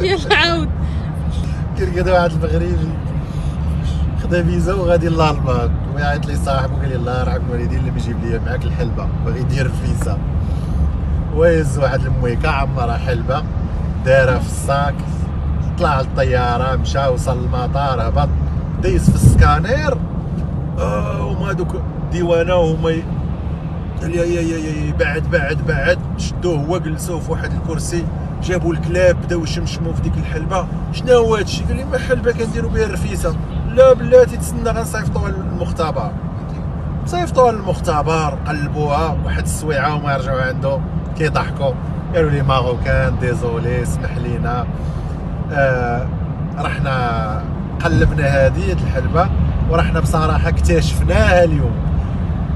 يلا عاود. كان كدا واحد المغربي خدا فيزا وغادي لالمان، ويعيط لي صاحبو قال لي الله يرحم الوالدين اللي بيجيب لي معاك الحلبه، باغي يدير الفيزا. ويهز واحد المويكه عمرها حلبه دارها في الصاك، طلع للطياره، مشى وصل للمطار، هبط دايز في السكانير. هما دوك الديوانه وهما قال لي يا بعد شدوه هو جلسوه في واحد الكرسي، جابوا الكلاب بداو يشمشموا في ديك الحلبه. شنو هو هادشي؟ قال لي ما حلبه كنديروا بها الرفيسه. لا بلاتي تسنى غنصيفطوها للمختبر. صيفطوها للمختبر، قلبوها واحد السويعه وما يرجعوا عنده كيضحكوا، قالوا لي ماروكان ديزولي سمح لينا. رحنا قلبنا هذه الحلبه، ورحنا بصراحه اكتشفناها اليوم،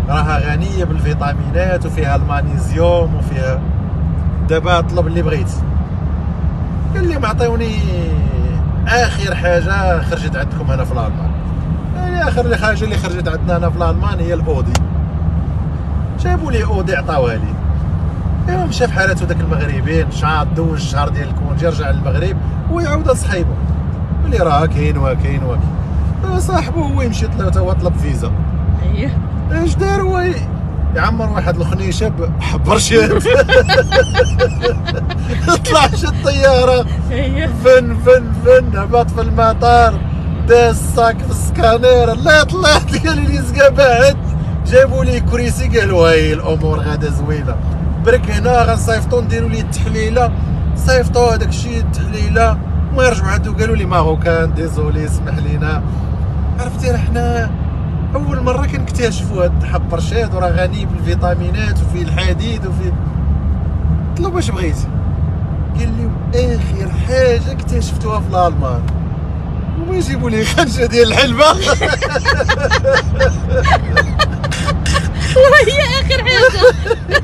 راها غنيه بالفيتامينات وفيها المغنيسيوم وفيها. دابا طلب اللي بغيت، قال لي معطيوني اخر حاجه خرجت عندكم هنا في الالمان. يعني اخر حاجه اللي خرجت عندنا هنا في الالمان هي الاودي. جابوا لي اودي عطاوها لي. ايوا مشى في حالته داك المغربي، شاد دوز الشهر ديال الكونجي، رجع للمغرب ويعاود لصحيبو، قال لي راه كاين وكاين وكاين. صاحبو هو يمشي هو طلب فيزا. اييه اش دار هو يعمر واحد الخنيشه بحبر شاب. طلع شد الطياره، اييه فن هبط في المطار، داز الصاك في السكانير. لا طلعت قال لي زكا بعد، جابوا لي كريسي قالوا هاي الامور غادا زوينه، برك هنا غنصيفطو نديروا ليه التحليله. صيفطوا هذاك الشيء التحليله وما يرجعوا عندو، قالوا لي ماروكان ديزولي سمح لينا. عرفتي حنا اول مره كنكتشفوا هاد الحب رشاد، وراه غني بالفيتامينات وفيه الحديد وفيه. قلت له باش بغيتي؟ قال لي اخر حاجه اكتشفتوها في الالمان، وما يجيبوا لي خنجه ديال الحلبه. وهي اخر حاجه.